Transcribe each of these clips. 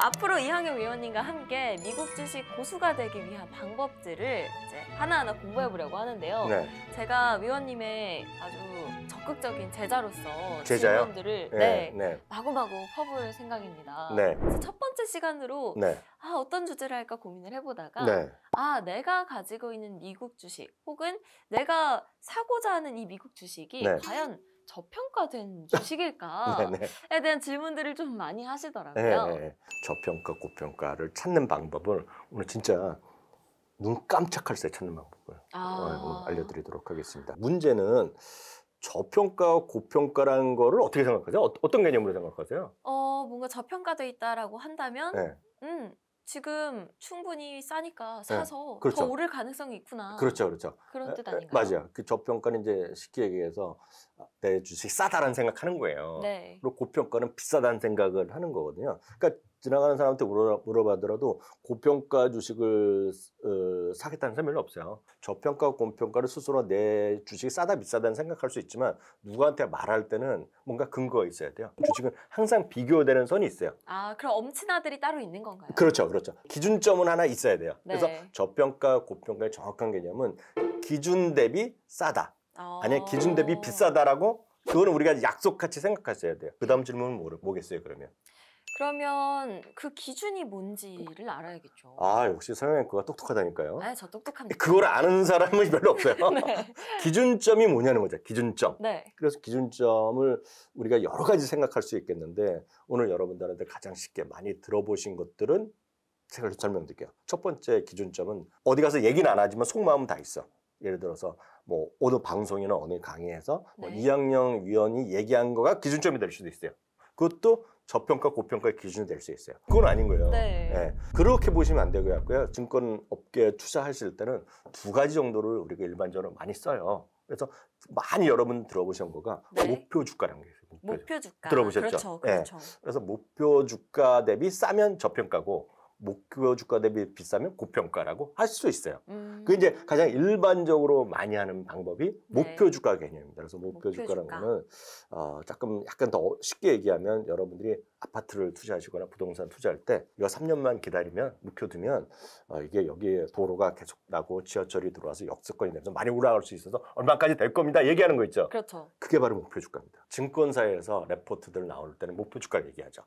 앞으로 이항영 위원님과 함께 미국 주식 고수가 되기 위한 방법들을 이제 하나하나 공부해 보려고 하는데요. 네. 제가 위원님의 아주 적극적인 제자로서 제자요? 질문들을 네. 마구마구 퍼볼 생각입니다. 네. 그래서 첫 번째 시간으로 네. 어떤 주제를 할까 고민을 해보다가 네. 내가 가지고 있는 미국 주식 혹은 내가 사고자 하는 이 미국 주식이 네. 과연 저평가된 주식일까에 네. 대한 질문들을 좀 많이 하시더라고요. 네. 저평가, 고평가를 찾는 방법을 오늘 진짜 눈 깜짝할 새 찾는 방법을 오늘 알려드리도록 하겠습니다. 문제는 저평가, 고평가라는 거를 어떻게 생각하세요? 어떤 개념으로 생각하세요? 뭔가 저평가돼 있다라고 한다면 지금 충분히 싸니까 사서 그렇죠. 더 오를 가능성이 있구나. 그렇죠. 그런 뜻 아닌가요? 맞아요. 그 저평가는 이제 쉽게 얘기해서 내 주식이 싸다라는 생각하는 거예요. 네. 그리고 고평가는 비싸다는 생각을 하는 거거든요. 그러니까 지나가는 사람한테 물어봐더라도 고평가 주식을 사겠다는 사람이 별로 없어요. 저평가, 고평가를 스스로 내 주식이 싸다 비싸다는 생각할 수 있지만 누구한테 말할 때는 뭔가 근거가 있어야 돼요. 주식은 항상 비교되는 선이 있어요. 그럼 엄친아들이 따로 있는 건가요? 그렇죠. 기준점은 하나 있어야 돼요. 네. 그래서 저평가, 고평가의 정확한 개념은 기준 대비 싸다. 아니면 기준 대비 비싸다라고 그거는 우리가 약속같이 생각하셔야 돼요. 그 다음 질문은 뭐겠어요, 그러면? 그러면 그 기준이 뭔지를 알아야겠죠. 역시 서영앤코가 똑똑하다니까요. 저 똑똑합니다. 그걸 아는 사람은 별로 없어요. 네. 기준점이 뭐냐는 거죠. 기준점. 네. 그래서 기준점을 우리가 여러 가지 생각할 수 있겠는데 오늘 여러분들한테 가장 쉽게 많이 들어보신 것들은 제가 설명드릴게요. 첫 번째 기준점은 어디 가서 얘기는 안 하지만 속마음은 다 있어. 예를 들어서 뭐 어느 방송이나 어느 강의에서 이항영 위원이 얘기한 거가 기준점이 될 수도 있어요. 그것도 저평가, 고평가의 기준이 될 수 있어요. 그건 아닌 거예요. 네. 그렇게 보시면 안 되고요. 증권업계에 투자하실 때는 두 가지 정도를 우리가 일반적으로 많이 써요. 그래서 많이 여러분 들어보신 거가 목표 주가라는 게 있어요. 목표 주가. 들어보셨죠? 그렇죠. 그래서 목표 주가 대비 싸면 저평가고 목표 주가 대비 비싸면 고평가라고 할 수 있어요. 그게 이제 가장 일반적으로 많이 하는 방법이 목표 주가 개념입니다. 그래서 목표 주가라는 거는 약간 더 쉽게 얘기하면 여러분들이 아파트를 투자하시거나 부동산 투자할 때 이거 3년만 기다리면 목표 두면 이게 여기에 도로가 계속 나고 지하철이 들어와서 역세권이 되면서 많이 올라갈 수 있어서 얼마까지 될 겁니다. 얘기하는 거 있죠. 그렇죠. 그게 바로 목표 주가입니다. 증권사에서 레포트들 나올 때는 목표 주가를 얘기하죠.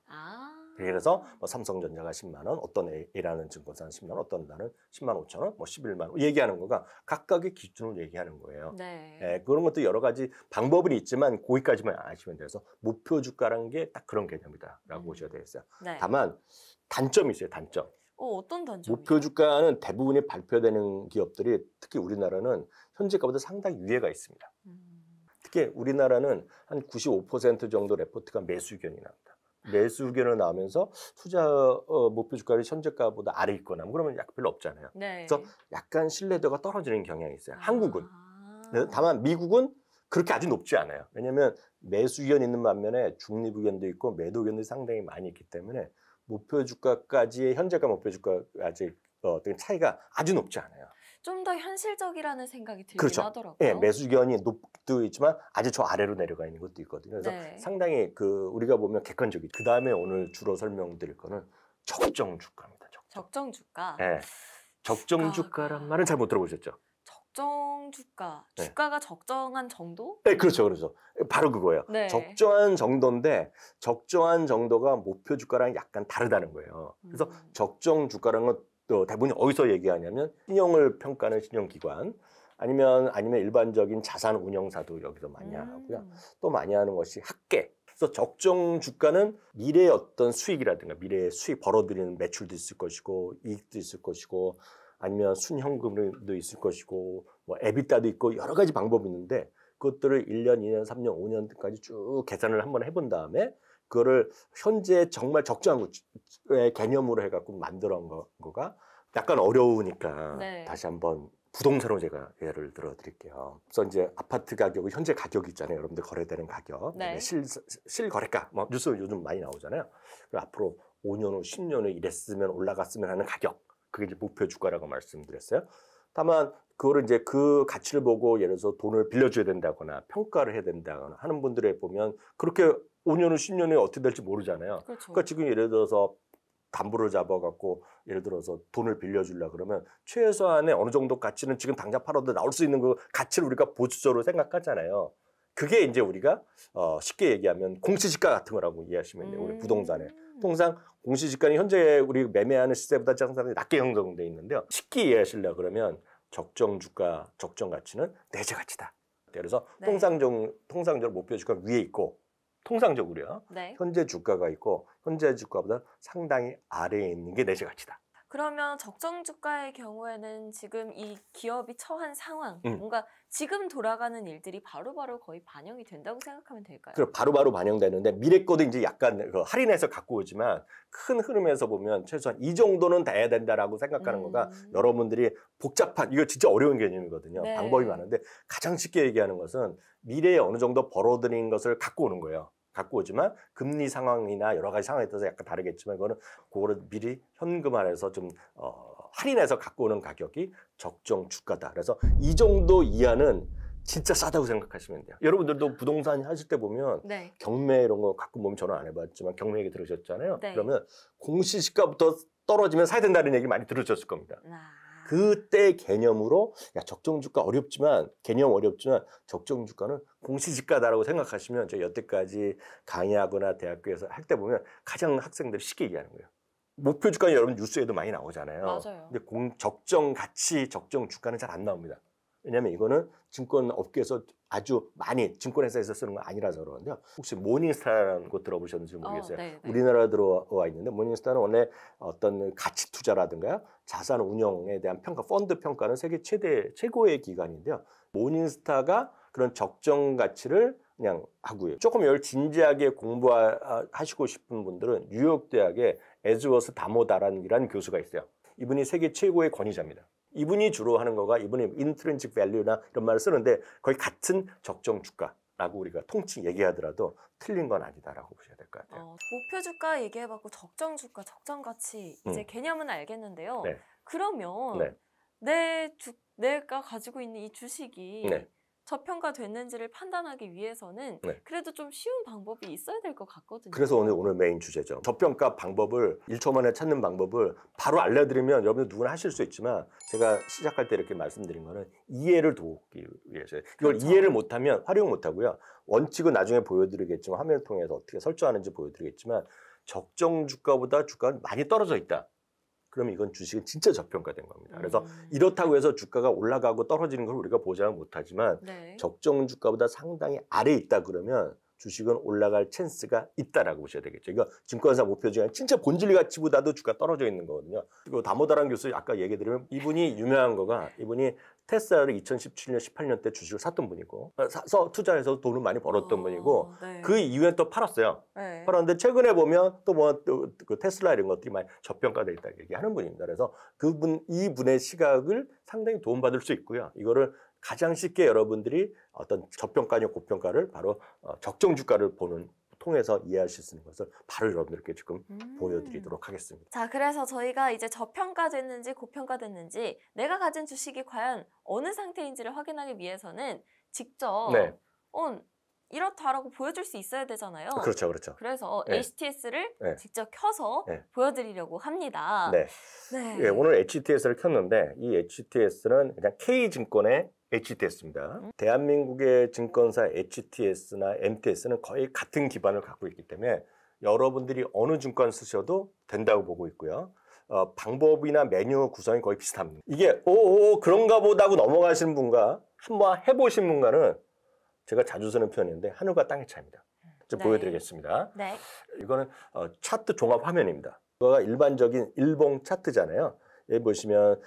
그래서 뭐 삼성전자가 10만 원, 어떤 A라는 증권사는 10만 원, 어떤 날은 10만 5천 원, 뭐 11만 원 얘기하는 거가 각각의 기준을 얘기하는 거예요. 그런 것도 여러 가지 방법은 있지만 거기까지만 아시면 돼서 목표 주가라는 게 딱 그런 개념이다라고 보셔야 되겠어요. 다만 단점이 있어요. 단점. 어떤 단점이요? 목표 주가는 대부분이 발표되는 기업들이 특히 우리나라는 현재가보다 상당히 유예가 있습니다. 특히 우리나라는 한 95% 정도 레포트가 매수 의견이 나옵니다. 매수 의견을 나오면서 투자 목표 주가를 현재가보다 아래 있거나 그러면 약간 별로 없잖아요. 그래서 약간 신뢰도가 떨어지는 경향이 있어요. 한국은. 다만 미국은 그렇게 아주 높지 않아요. 왜냐하면 매수 의견이 있는 반면에 중립 의견도 있고 매도 의견도 상당히 많이 있기 때문에 목표 주가까지의 현재가 목표 주가까지 어떤 차이가 아주 높지 않아요. 좀 더 현실적이라는 생각이 들긴 그렇죠. 하더라고요. 매수 의견이 높도 있지만 아주 저 아래로 내려가 있는 것도 있거든요. 그래서 상당히 우리가 보면 객관적이. 그 다음에 오늘 주로 설명드릴 거는 적정 주가입니다. 적정 주가. 적정 주가란 말은 잘 못 들어보셨죠? 적정 주가. 주가가 적정한 정도? 그렇죠. 바로 그거예요. 적정한 정도인데 적정한 정도가 목표 주가랑 약간 다르다는 거예요. 그래서 적정 주가라는 건 또 대부분이 어디서 얘기하냐면 신용을 평가하는 신용기관 아니면 일반적인 자산 운용사도 여기서 많이 하고요. 또 많이 하는 것이 학계. 그래서 적정 주가는 미래의 어떤 수익이라든가 미래의 수익 벌어들이는 매출도 있을 것이고 이익도 있을 것이고 아니면 순현금도 있을 것이고 뭐 에비타도 있고 여러 가지 방법이 있는데 그것들을 1년, 2년, 3년, 5년까지 쭉 계산을 한번 해본 다음에 그거를 현재 정말 적정한 개념으로 해갖고 만들어 온 거가 약간 어려우니까 다시 한번 부동산으로 제가 예를 들어 드릴게요. 그래서 이제 아파트 가격은 현재 가격이 있잖아요. 여러분들 거래되는 가격. 실거래가. 뭐 뉴스 요즘 많이 나오잖아요. 그리고 앞으로 5년 후, 10년 후 이랬으면 올라갔으면 하는 가격. 그게 이제 목표 주가라고 말씀드렸어요. 다만 그거를 이제 그 가치를 보고 예를 들어서 돈을 빌려줘야 된다거나 평가를 해야 된다거나 하는 분들에 보면 그렇게 5년 후, 10년 후에 어떻게 될지 모르잖아요. 그러니까 지금 예를 들어서 담보를 잡아갖고 예를 들어서 돈을 빌려주려 그러면 최소한의 어느 정도 가치는 지금 당장 팔아도 나올 수 있는 그 가치를 우리가 보수적으로 생각하잖아요. 그게 이제 우리가 쉽게 얘기하면 공시지가 같은 거라고 이해하시면 돼요. 우리 부동산에. 통상 공시지가는 현재 우리 매매하는 시세보다 상당히 낮게 형성돼 있는데요. 쉽게 이해하시려고 그러면 적정 주가, 적정 가치는 내재 가치다. 그래서 네. 통상적으로 목표 주가 위에 있고 통상적으로요. 네. 현재 주가가 있고 현재 주가보다 상당히 아래에 있는 게 내재 가치다. 그러면 적정 주가의 경우에는 지금 이 기업이 처한 상황, 뭔가 지금 돌아가는 일들이 바로바로 거의 반영이 된다고 생각하면 될까요? 그럼 바로바로 반영되는데 미래 거도 이제 약간 할인해서 갖고 오지만 큰 흐름에서 보면 최소한 이 정도는 돼야 된다라고 생각하는 거가 여러분들이 복잡한 이거 진짜 어려운 개념이거든요. 네. 방법이 많은데 가장 쉽게 얘기하는 것은 미래에 어느 정도 벌어들인 것을 갖고 오는 거예요. 갖고 오지만 금리 상황이나 여러 가지 상황에 따라서 약간 다르겠지만 그거를 미리 현금화해서 좀 할인해서 갖고 오는 가격이 적정 주가다. 그래서 이 정도 이하는 진짜 싸다고 생각하시면 돼요. 여러분들도 부동산 하실 때 보면 네. 경매 이런 거 가끔 보면 저는 안 해봤지만 경매 얘기 들으셨잖아요. 네. 그러면 공시지가부터 떨어지면 사야 된다는 얘기 많이 들으셨을 겁니다. 아. 그때 개념으로 야 적정 주가 어렵지만 개념 어렵지만 적정 주가는 공시지가다라고 생각하시면 제가 여태까지 강의하거나 대학교에서 할 때 보면 가장 학생들이 쉽게 얘기하는 거예요. 목표 주가는 여러분 뉴스에도 많이 나오잖아요. 맞아요. 근데 적정 가치, 적정 주가는 잘 안 나옵니다. 왜냐하면 이거는 증권 업계에서 아주 많이 증권회사에서 쓰는 건 아니라서 그러는데요. 혹시 모닝스타라는 거 들어보셨는지 모르겠어요. 네. 우리나라 들어와 있는데 모닝스타는 원래 어떤 가치 투자라든가 자산 운용에 대한 평가, 펀드 평가는 세계 최고의 기관인데요. 모닝스타가 그런 적정 가치를 그냥 하고요. 조금 이걸 진지하게 공부하시고 싶은 분들은 뉴욕 대학의 에즈워스 다모다란이라는 교수가 있어요. 이분이 세계 최고의 권위자입니다. 이분이 주로 하는 거가 이분이 인트린식 밸류나 이런 말을 쓰는데 거의 같은 적정 주가라고 우리가 통칭 얘기하더라도 틀린 건 아니다라고 보셔야 될 것 같아요. 목표 주가 얘기해봤고 적정 주가, 적정 가치 이제 개념은 알겠는데요. 네. 그러면 내가 가지고 있는 이 주식이 저평가됐는지를 판단하기 위해서는 그래도 좀 쉬운 방법이 있어야 될 것 같거든요. 그래서 오늘 메인 주제죠. 저평가 방법을 1초 만에 찾는 방법을 바로 알려드리면 여러분들 누구나 하실 수 있지만 제가 시작할 때 이렇게 말씀드린 거는 이해를 돕기 위해서요. 이걸 그렇죠. 이해를 못하면 활용 못하고요. 원칙은 나중에 보여드리겠지만 화면을 통해서 어떻게 설정하는지 보여드리겠지만 적정 주가보다 주가가 많이 떨어져 있다. 그러면 이건 주식은 진짜 저평가된 겁니다. 그래서 이렇다고 해서 주가가 올라가고 떨어지는 걸 우리가 보장은 못하지만 적정 주가보다 상당히 아래에 있다 그러면 주식은 올라갈 찬스가 있다라고 보셔야 되겠죠. 이거 증권사 목표 중에 진짜 본질 가치보다도 주가 떨어져 있는 거거든요. 그리고 다모다란 교수 아까 얘기 드리면 이분이 유명한 거가 이분이 테슬라를 2017년, 18년 때 주식을 샀던 분이고 사서 투자해서 돈을 많이 벌었던 분이고 그 이후에 또 팔았어요. 팔았는데 최근에 보면 또 그 테슬라 이런 것들이 많이 저평가돼 있다 얘기하는 분입니다. 그래서 이분의 시각을 상당히 도움받을 수 있고요. 이거를 가장 쉽게 여러분들이 어떤 저평가냐 고평가를 바로 적정 주가를 통해서 이해하실 수 있는 것을 바로 여러분들께 지금 보여드리도록 하겠습니다. 자, 그래서 저희가 이제 저평가됐는지 고평가됐는지 내가 가진 주식이 과연 어느 상태인지를 확인하기 위해서는 직접 이렇다라고 보여줄 수 있어야 되잖아요. 그렇죠, 그렇죠. 그래서 HTS를 직접 켜서 보여드리려고 합니다. 오늘 HTS를 켰는데 이 HTS는 그냥 K증권의 HTS입니다. 대한민국의 증권사 HTS나 MTS는 거의 같은 기반을 갖고 있기 때문에 여러분들이 어느 증권 쓰셔도 된다고 보고 있고요. 방법이나 메뉴 구성이 거의 비슷합니다. 이게 그런가 보다 하고 넘어가시는 분과 한번 해보신 분과는 제가 자주 쓰는 표현인데 하늘과 땅의 차이입니다. 좀 보여드리겠습니다. 이거는 차트 종합 화면입니다. 이거가 일반적인 일봉 차트잖아요. 여기 보시면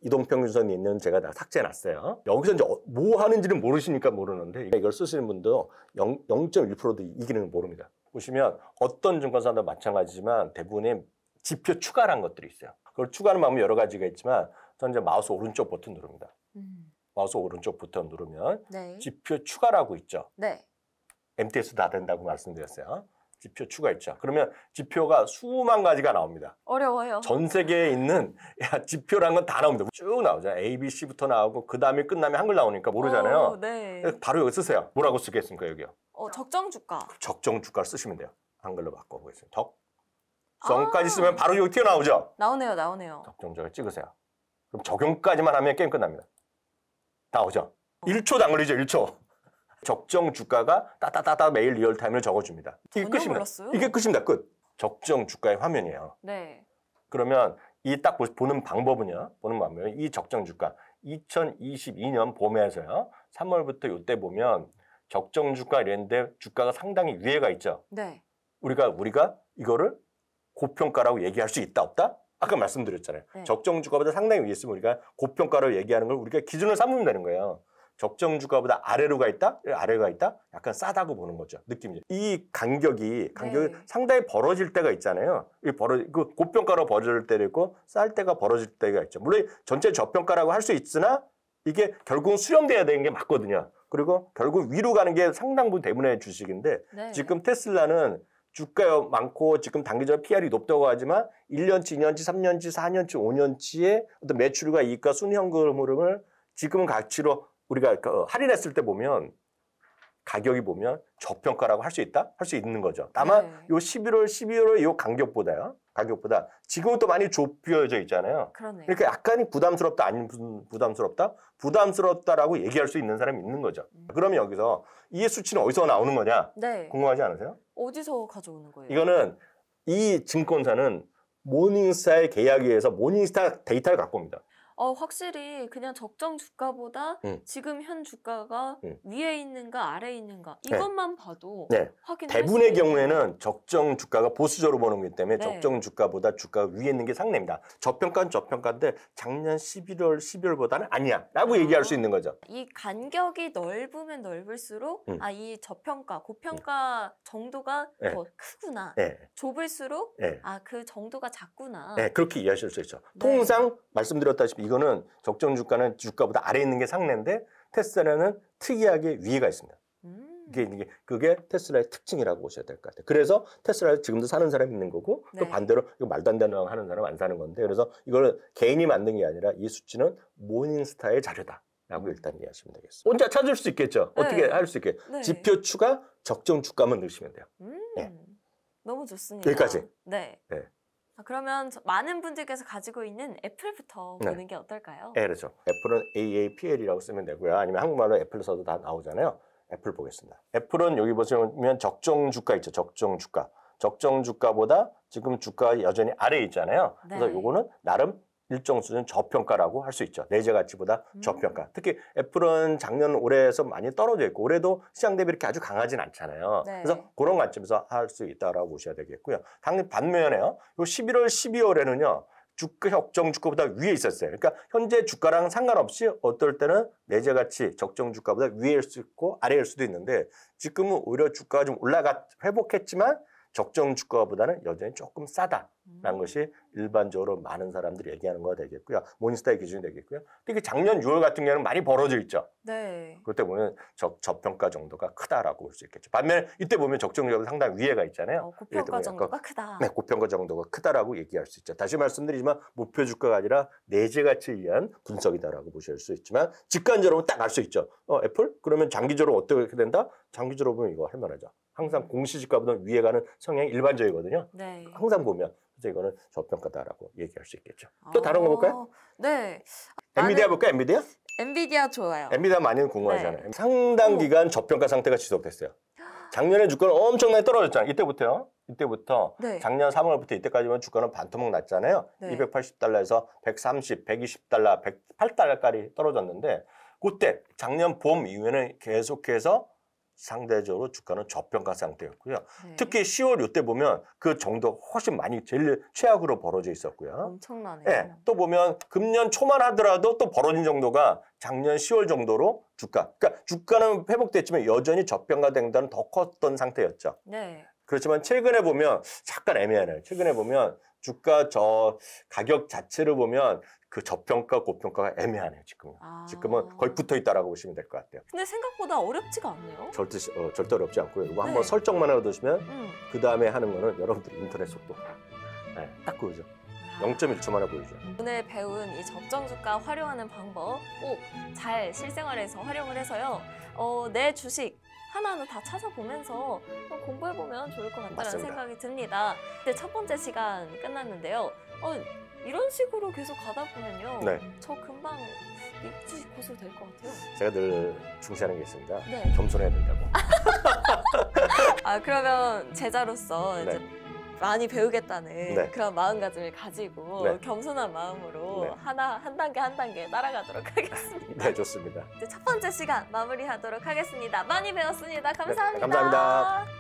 이동평균선이 있는 제가 다 삭제해놨어요. 여기서 이제 뭐 하는지는 모르시니까 모르는데 이걸 쓰시는 분도 0.1%도 이기는 걸 모릅니다. 보시면 어떤 증권사도 마찬가지지만 대부분의 지표 추가란 것들이 있어요. 그걸 추가하는 방법이 여러 가지가 있지만 저는 이제 마우스 오른쪽 버튼 누릅니다. 마우스 오른쪽 버튼 누르면 지표 추가라고 있죠. MTS 다 된다고 말씀드렸어요. 지표 추가 있죠. 그러면 지표가 수만 가지가 나옵니다. 어려워요. 전 세계에 있는 지표라는 건 다 나옵니다. 쭉 나오잖아요. A, B, C부터 나오고 그 다음에 끝나면 한글 나오니까 모르잖아요. 바로 여기 쓰세요. 뭐라고 쓰겠습니까 여기요? 적정 주가. 적정 주가를 쓰시면 돼요. 한글로 바꿔보겠습니다. 정까지 쓰면 바로 여기 튀어나오죠? 나오네요, 나오네요. 적정주가 찍으세요. 그럼 적용까지만 하면 게임 끝납니다. 나오죠? 1초도 안 걸리죠, 1초. 적정 주가가 따따따따 매일 리얼타임을 적어줍니다. 이게 끝입니다. 몰랐어요. 이게 끝입니다, 끝. 적정 주가의 화면이에요. 네. 그러면 이 딱 보는 방법은요. 이 적정 주가 2022년 봄에서요. 3월부터 이때 보면 적정 주가 이랬는데 주가가 상당히 위에가 있죠. 네. 우리가 이거를 고평가라고 얘기할 수 있다 없다? 아까 말씀드렸잖아요. 네. 적정 주가보다 상당히 위에 있으면 우리가 고평가라고 얘기하는 걸 우리가 기준을 삼으면 되는 거예요. 적정 주가보다 아래로 가 있다? 아래가 있다? 약간 싸다고 보는 거죠. 느낌이. 이 간격이 네. 상당히 벌어질 때가 있잖아요. 그 고평가로 벌어질 때도 있고 쌀 때가 벌어질 때가 있죠. 물론 전체 저평가라고 할 수 있으나 이게 결국은 수렴돼야 되는 게 맞거든요. 그리고 결국 위로 가는 게 상당 부분 때문에 주식인데 네. 지금 테슬라는 주가 많고 지금 단기적으로 PR이 높다고 하지만 1년치, 2년치, 3년치, 4년치, 5년치의 어떤 매출과 이익과 순현금 흐름을 지금 가치로 우리가 할인했을 때 보면 가격이 보면 저평가라고 할 수 있다? 할 수 있는 거죠. 다만 요 11월, 12월의 요 가격보다 지금은 또 많이 좁혀져 있잖아요. 그러네요. 그러니까 약간이 부담스럽다, 아닌 부담스럽다? 부담스럽다라고 얘기할 수 있는 사람이 있는 거죠. 그러면 여기서 이 수치는 어디서 나오는 거냐? 네. 궁금하지 않으세요? 어디서 가져오는 거예요? 이거는 이 증권사는 모닝스타의 계약에 의해서 모닝스타 데이터를 갖고 옵니다. 확실히 그냥 적정 주가보다 지금 현 주가가 위에 있는가 아래에 있는가 이것만 봐도 확인할 대부분의 수 있는 경우에는 적정 주가가 보수적으로 보는 거기 때문에 네. 적정 주가보다 주가가 위에 있는 게 상례입니다. 저평가는 저평가인데 작년 11월, 12월보다는 아니야 라고 얘기할 수 있는 거죠. 이 간격이 넓으면 넓을수록 이 저평가, 고평가 정도가 더 크구나. 좁을수록 그 정도가 작구나. 그렇게 이해하실 수 있죠. 통상 말씀드렸다시피 이거는 적정 주가는 주가보다 아래에 있는 게 상례인데 테슬라는 특이하게 위에가 있습니다. 그게 테슬라의 특징이라고 보셔야 될 것 같아요. 그래서 테슬라를 지금도 사는 사람이 있는 거고 또 반대로 이거 말도 안 되는 거 하는 사람은 안 사는 건데 그래서 이걸 개인이 만든 게 아니라 이 수치는 모닝스타의 자료다라고 일단 이해하시면 되겠습니다. 혼자 찾을 수 있겠죠. 어떻게 할 수 있게. 지표 추가 적정 주가만 넣으시면 돼요. 너무 좋습니다. 여기까지. 네. 그러면 많은 분들께서 가지고 있는 애플부터 보는 게 어떨까요? 그렇죠. 애플은 AAPL이라고 쓰면 되고요. 아니면 한국말로 애플 써도 다 나오잖아요. 애플 보겠습니다. 애플은 여기 보시면 적정 주가 있죠. 적정 주가. 적정 주가보다 지금 주가가 여전히 아래에 있잖아요. 그래서 요거는 나름 일정 수준 저평가라고 할 수 있죠. 내재 가치보다 저평가. 특히 애플은 작년 올해에서 많이 떨어져 있고 올해도 시장 대비 이렇게 아주 강하진 않잖아요. 그래서 그런 관점에서 할 수 있다라고 보셔야 되겠고요. 반면에요. 요 11월, 12월에는요. 주가 적정 주가보다 위에 있었어요. 그러니까 현재 주가랑 상관없이 어떨 때는 내재 가치 적정 주가보다 위에일 수 있고 아래일 수도 있는데 지금은 오히려 주가가 좀 회복했지만 적정 주가보다는 여전히 조금 싸다라는 것이 일반적으로 많은 사람들이 얘기하는 거가 되겠고요. 모닝스타의 기준이 되겠고요. 특히 작년 6월 같은 경우는 많이 벌어져 있죠. 네. 그때 보면 저평가 정도가 크다라고 볼 수 있겠죠. 반면에 이때 보면 적정 주가보다 상당히 위에가 있잖아요. 고평가 정도가 크다. 네, 고평가 정도가 크다라고 얘기할 수 있죠. 다시 말씀드리지만 목표 주가가 아니라 내재 가치에 의한 분석이다라고 보실 수 있지만 직관적으로 딱 알 수 있죠. 애플? 그러면 장기적으로 어떻게 된다? 장기적으로 보면 이거 할 만하죠. 항상 공시지가보다 위에 가는 성향이 일반적이거든요. 항상 보면 그래서 이거는 저평가다라고 얘기할 수 있겠죠. 또 다른 거 볼까요? 네. 엔비디아 볼까요? 엔비디아? 엔비디아 좋아요. 엔비디아 많이 궁금하잖아요. 상당 기간 저평가 상태가 지속됐어요. 작년에 주가는 엄청나게 떨어졌잖아요. 이때부터 작년 3월부터 이때까지 보면 주가는 반토막 났잖아요. 280달러에서 130, 120달러, 108달러까지 떨어졌는데 그때 작년 봄 이후에는 계속해서 상대적으로 주가는 저평가 상태였고요. 특히 10월 이때 보면 그 정도 훨씬 많이 제일 최악으로 벌어져 있었고요. 엄청나네요. 또 보면 금년 초만 하더라도 또 벌어진 정도가 작년 10월 정도로 그러니까 주가는 회복됐지만 여전히 저평가 된다는 더 컸던 상태였죠. 그렇지만 최근에 보면 잠깐 애매하네요. 최근에 보면 주가 가격 자체를 보면 그 저평가, 고평가가 애매하네요, 지금은. 지금은 거의 붙어 있다라고 보시면 될 것 같아요. 근데 생각보다 어렵지가 않네요. 절대 어렵지 않고요. 이거 한번 설정만 해두시면 그 다음에 하는 거는 여러분들 인터넷 속도. 딱 그거죠. 0.1초 만에 보이죠. 오늘 배운 이 적정 주가 활용하는 방법 꼭 잘 실생활에서 활용을 해서요. 내 주식 하나하나 다 찾아보면서 공부해보면 좋을 것 같다는 맞습니다. 생각이 듭니다. 근데 첫 번째 시간 끝났는데요. 이런 식으로 계속 가다 보면요. 네. 저 금방 입시 고수 될 것 같아요. 제가 늘 중시하는 게 있습니다. 네. 겸손해야 된다고. 그러면 제자로서 네. 이제 많이 배우겠다는 네. 그런 마음가짐을 가지고 네. 겸손한 마음으로 네. 한 단계 한 단계 따라가도록 하겠습니다. 네, 좋습니다. 이제 첫 번째 시간 마무리하도록 하겠습니다. 많이 배웠습니다. 감사합니다. 네, 감사합니다.